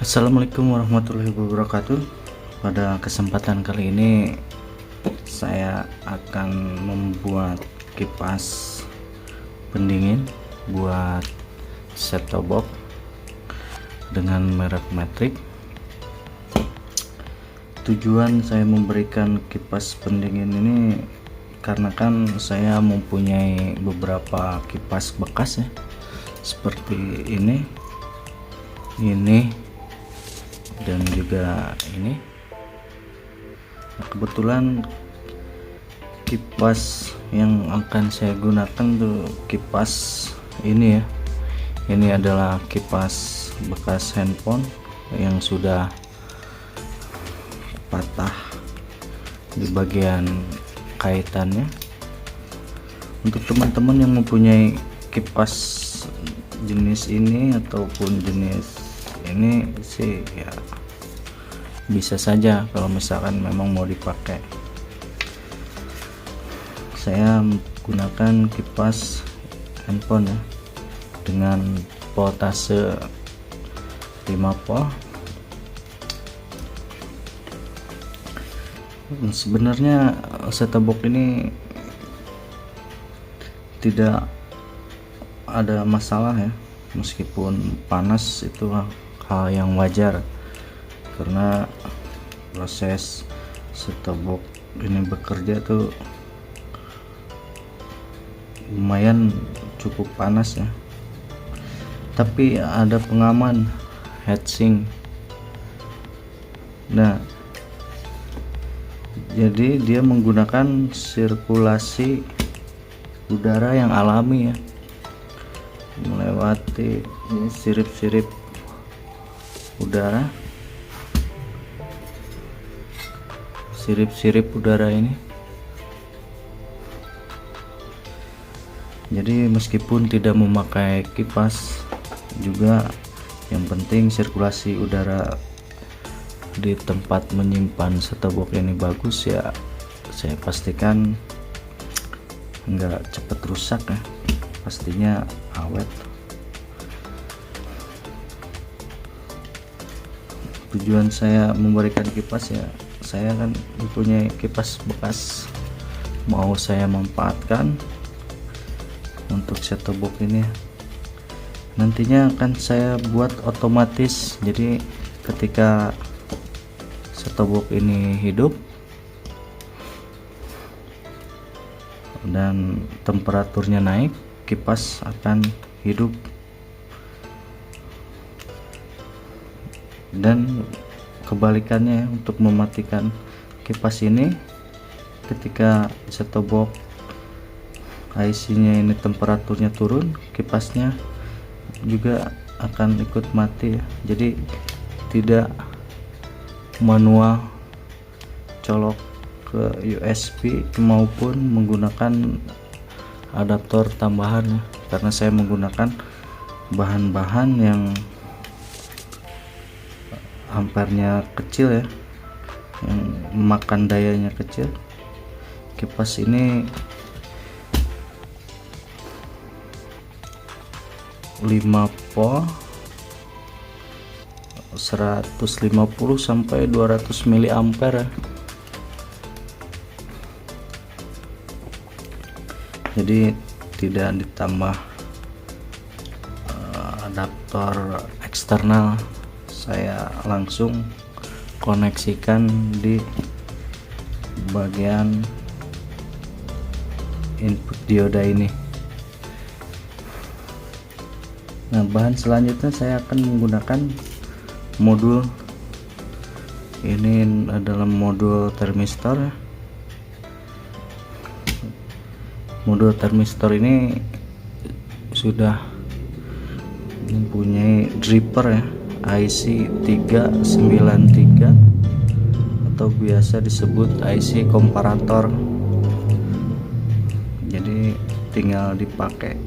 Assalamualaikum warahmatullahi wabarakatuh. Pada kesempatan kali ini saya akan membuat kipas pendingin buat set-top box dengan merek Matrix. Tujuan saya memberikan kipas pendingin ini karena kan saya mempunyai beberapa kipas bekas ya, seperti ini dan juga ini. Nah, kebetulan kipas yang akan saya gunakan tuh kipas ini ya. Ini adalah kipas bekas handphone yang sudah patah di bagian kaitannya. Untuk teman-teman yang mempunyai kipas jenis ini ataupun jenis ini sih ya bisa saja kalau misalkan memang mau dipakai. Saya menggunakan kipas handphone ya dengan voltase 5 volt. Sebenarnya set-top box ini tidak ada masalah ya, meskipun panas itu hal yang wajar karena proses set-top box ini bekerja tuh lumayan cukup panas ya, tapi ada pengaman heatsink. Nah, jadi dia menggunakan sirkulasi udara yang alami ya, melewati sirip-sirip udara, ini. Jadi meskipun tidak memakai kipas juga, yang penting sirkulasi udara di tempat menyimpan set-top box ini bagus ya, saya pastikan nggak cepet rusak ya, pastinya awet. Tujuan saya memberikan kipas ya, saya kan mempunyai kipas bekas, mau saya manfaatkan untuk set-top box ini. Nantinya akan saya buat otomatis, jadi ketika set-top box ini hidup dan temperaturnya naik, kipas akan hidup. Dan kebalikannya, untuk mematikan kipas ini, ketika set-top box IC-nya ini temperaturnya turun, kipasnya juga akan ikut mati ya. Jadi tidak manual colok ke USB maupun menggunakan adaptor tambahan ya, karena saya menggunakan bahan-bahan yang ampernya kecil ya, yang memakan dayanya kecil. Kipas ini 5 volt 150 sampai 200 mA ya. Jadi tidak ditambah adaptor eksternal, saya langsung koneksikan di bagian input dioda ini. Nah, bahan selanjutnya saya akan menggunakan modul ini, adalah modul termistor. Modul termistor ini sudah mempunyai dripper ya, IC 393 atau biasa disebut IC komparator. Jadi tinggal dipakai,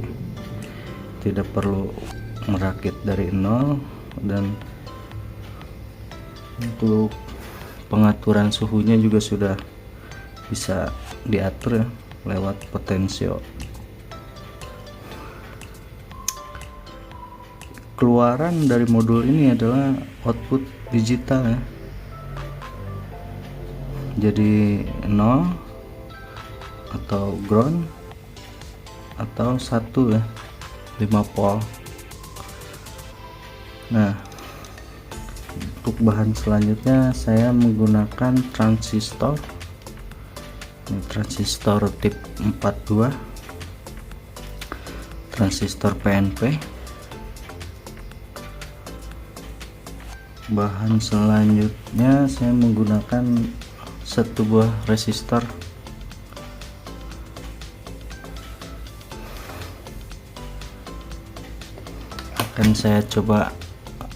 tidak perlu merakit dari nol. Dan untuk pengaturan suhunya juga sudah bisa diatur ya, lewat potensio. keluaran dari modul ini adalah output digital ya, jadi 0 atau ground atau 1 ya, 5 volt. Nah, untuk bahan selanjutnya saya menggunakan transistor. Ini transistor tip 42, transistor PNP. Bahan selanjutnya saya menggunakan satu buah resistor. Akan saya coba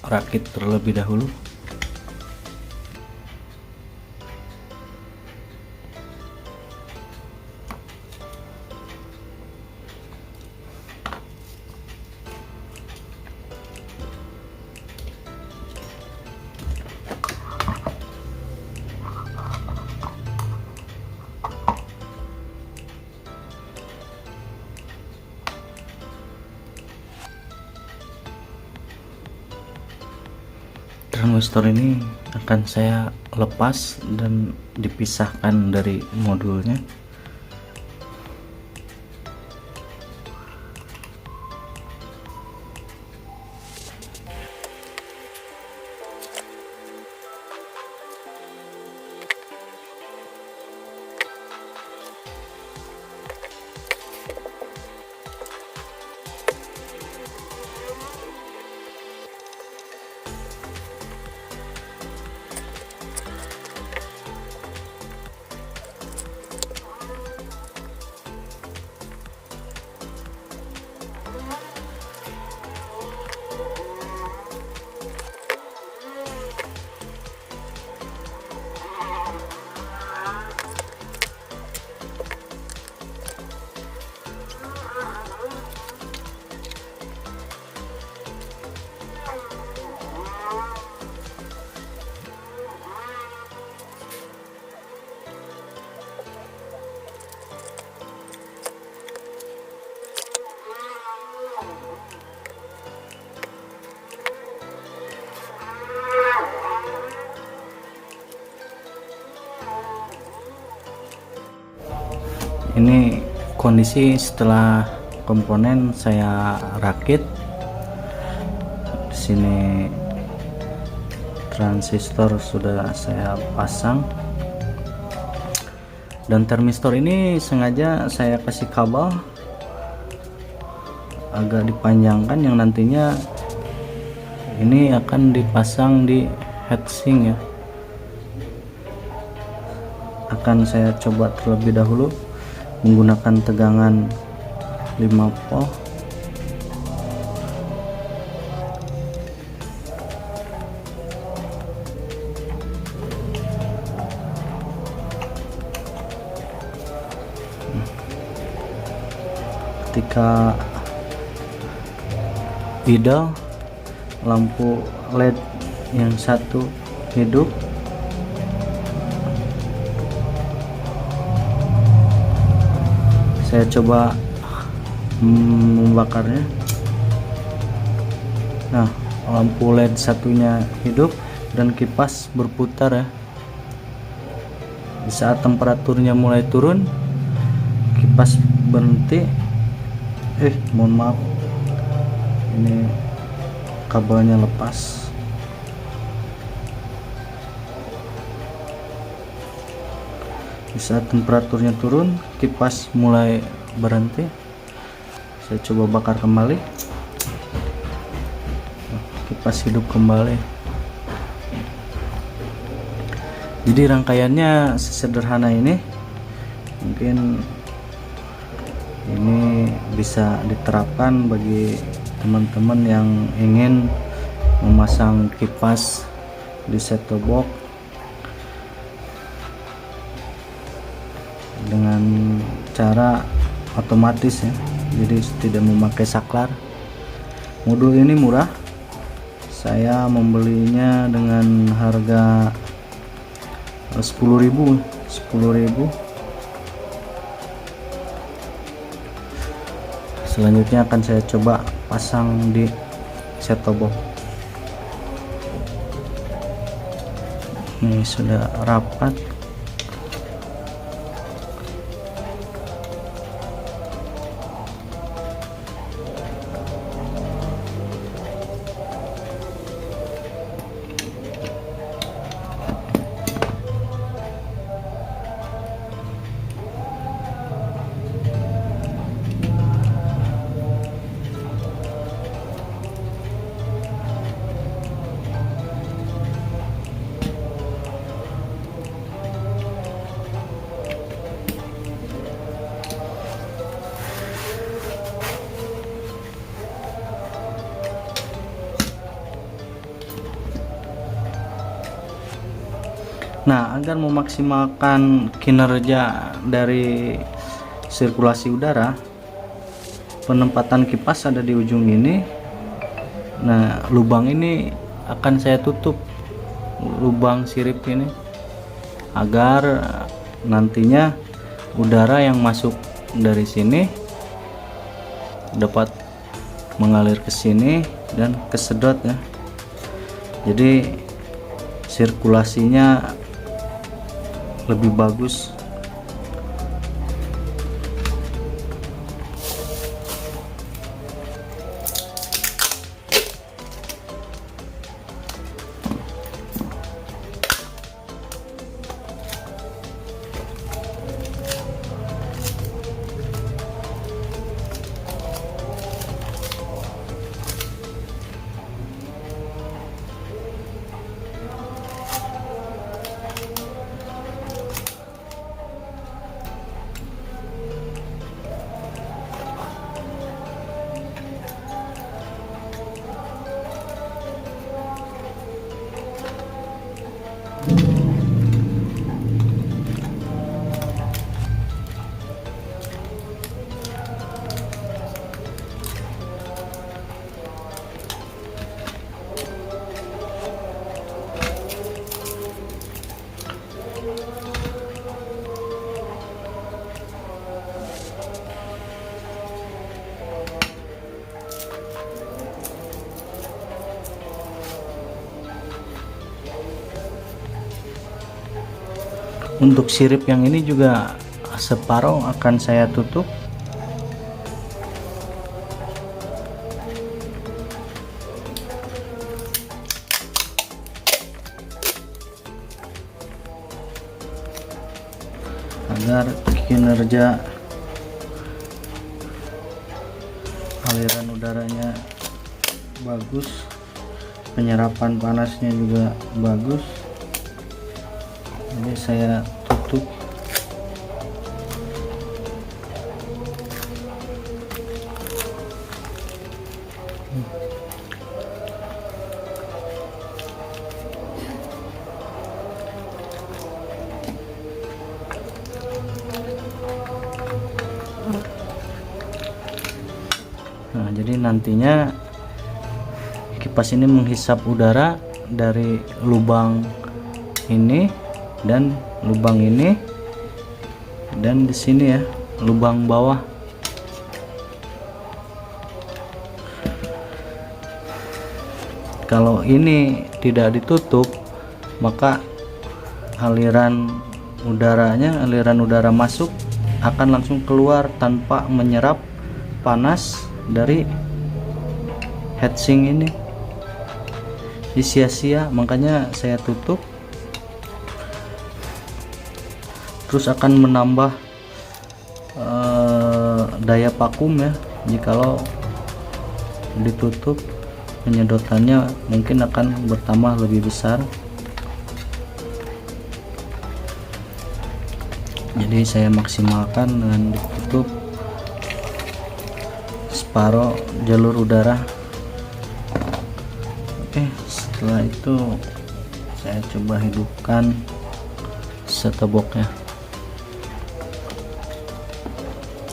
rakit terlebih dahulu. Transistor ini akan saya lepas dan dipisahkan dari modulnya. Ini kondisi setelah komponen saya rakit. Di sini transistor sudah saya pasang, dan termistor ini sengaja saya kasih kabel agak dipanjangkan, yang nantinya ini akan dipasang di heatsink ya. Akan saya coba terlebih dahulu menggunakan tegangan 5 volt. Ketika idle, lampu LED yang satu hidup, saya coba membakarnya. Nah, lampu LED satunya hidup dan kipas berputar ya. Di saat temperaturnya mulai turun, kipas berhenti. Mohon maaf, ini kabelnya lepas. Di saat temperaturnya turun, kipas mulai berhenti. Saya coba bakar kembali. Kipas hidup kembali. Jadi rangkaiannya sesederhana ini. Mungkin ini bisa diterapkan bagi teman-teman yang ingin memasang kipas di set-top box dengan cara otomatis ya, jadi tidak memakai saklar. Modul ini murah, saya membelinya dengan harga 10.000. Selanjutnya akan saya coba pasang di setobok. Ini sudah rapat. Nah, agar memaksimalkan kinerja dari sirkulasi udara, penempatan kipas ada di ujung ini. Nah, lubang ini akan saya tutup, lubang sirip ini, agar nantinya udara yang masuk dari sini dapat mengalir ke sini dan kesedot ya. Jadi sirkulasinya lebih bagus. Untuk sirip yang ini juga separuh akan saya tutup. Agar kinerja aliran udaranya bagus, penyerapan panasnya juga bagus. Jadi saya tutup. Nah, jadi nantinya kipas ini menghisap udara dari lubang ini dan lubang ini, dan di sini ya, lubang bawah. Kalau ini tidak ditutup, maka aliran udara masuk akan langsung keluar tanpa menyerap panas dari heatsink ini. Sia-sia, makanya saya tutup. Terus akan menambah daya vakum ya. Jikalau ditutup, penyedotannya mungkin akan bertambah lebih besar. Jadi saya maksimalkan dengan ditutup separuh jalur udara. Oke, setelah itu saya coba hidupkan setoboknya.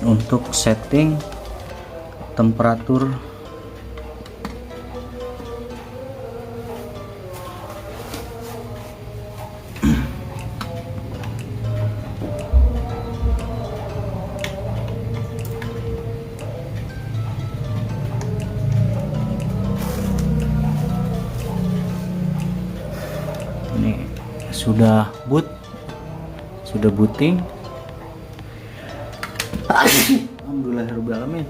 Untuk setting temperatur sudah booting. Alhamdulillahirobbilalamin.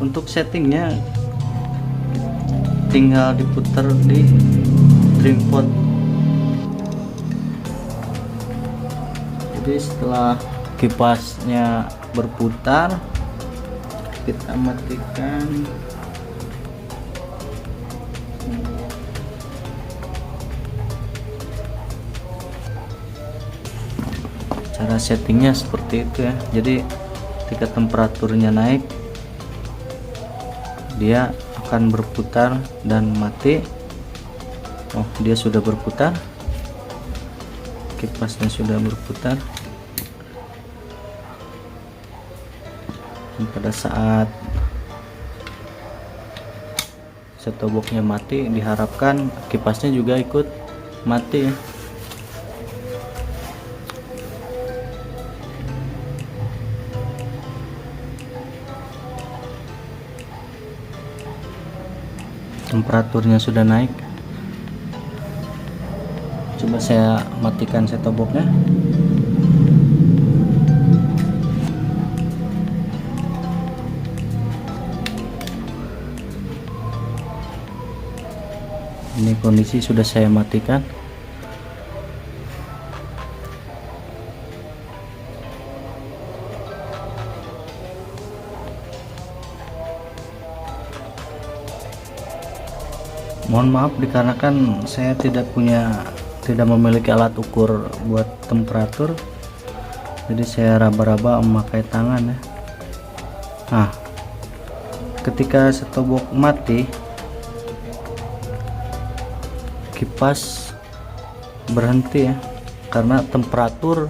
Untuk settingnya tinggal diputar di tripod. Jadi setelah kipasnya berputar, kita matikan. Cara settingnya seperti itu ya. Jadi ketika temperaturnya naik, dia akan berputar dan mati. Oh, dia sudah berputar, kipasnya sudah berputar. Dan pada saat setoboknya mati, diharapkan kipasnya juga ikut mati ya. Temperaturnya sudah naik. Coba saya matikan setoboknya. Ini kondisi sudah saya matikan. Mohon maaf dikarenakan saya tidak memiliki alat ukur buat temperatur, jadi saya raba-raba memakai tangan ya. Nah, ketika setobok mati, kipas berhenti ya, karena temperatur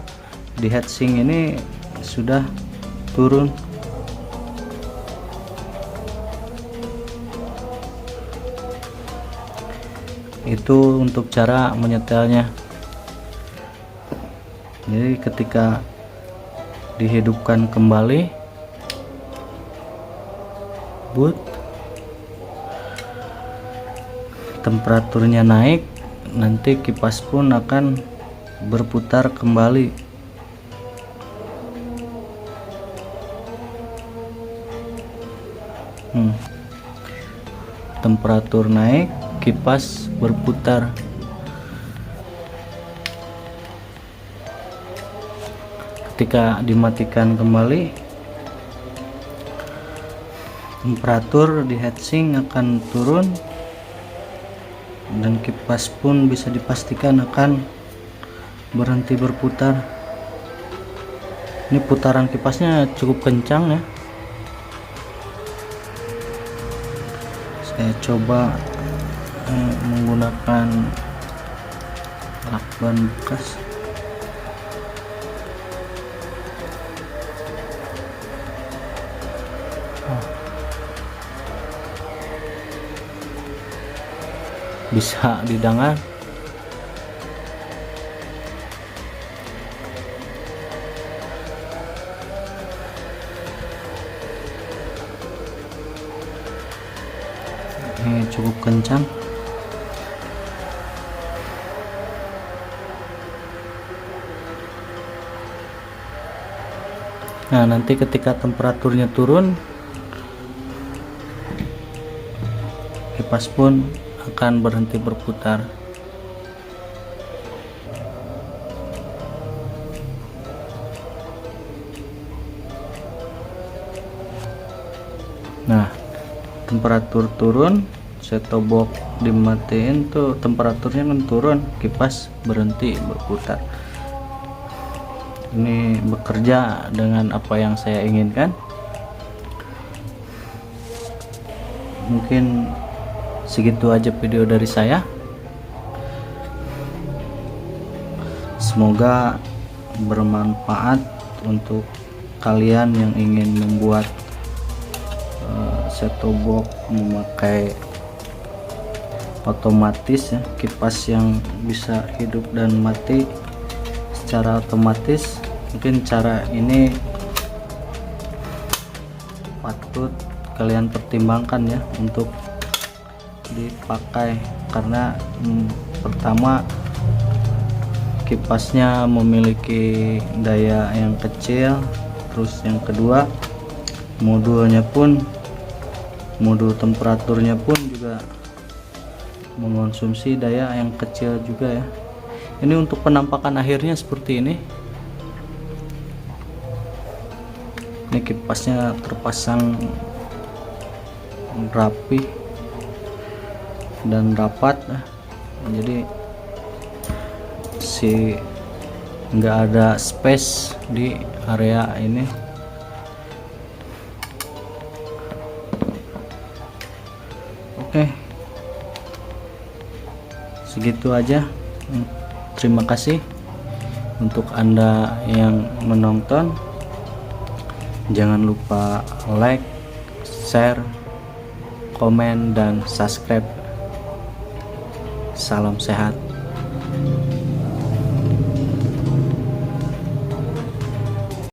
di heatsink ini sudah turun. Itu untuk cara menyetelnya. Jadi ketika dihidupkan kembali boot, temperaturnya naik, nanti kipas pun akan berputar kembali. Temperatur naik, kipas berputar. Ketika dimatikan kembali, temperatur di heatsink akan turun dan kipas pun bisa dipastikan akan berhenti berputar. Ini putaran kipasnya cukup kencang ya. Saya coba menggunakan lakban bekas. Bisa didengar. Ini cukup kencang. Nah, nanti ketika temperaturnya turun, kipas pun akan berhenti berputar. Nah, temperatur turun, setobok dimatiin tuh temperaturnya kan turun, kipas berhenti berputar. Ini bekerja dengan apa yang saya inginkan. Mungkin segitu aja video dari saya. Semoga bermanfaat untuk kalian yang ingin membuat setobok memakai otomatis ya, kipas yang bisa hidup dan mati secara otomatis. Mungkin cara ini patut kalian pertimbangkan ya untuk dipakai, karena pertama kipasnya memiliki daya yang kecil, terus yang kedua modul temperaturnya pun juga mengonsumsi daya yang kecil juga ya. Ini untuk penampakan akhirnya seperti ini. Ini kipasnya terpasang rapi dan rapat, jadi nggak ada space di area ini. Oke, segitu aja. Terima kasih untuk Anda yang menonton. Jangan lupa like, share, komen, dan subscribe. Salam sehat.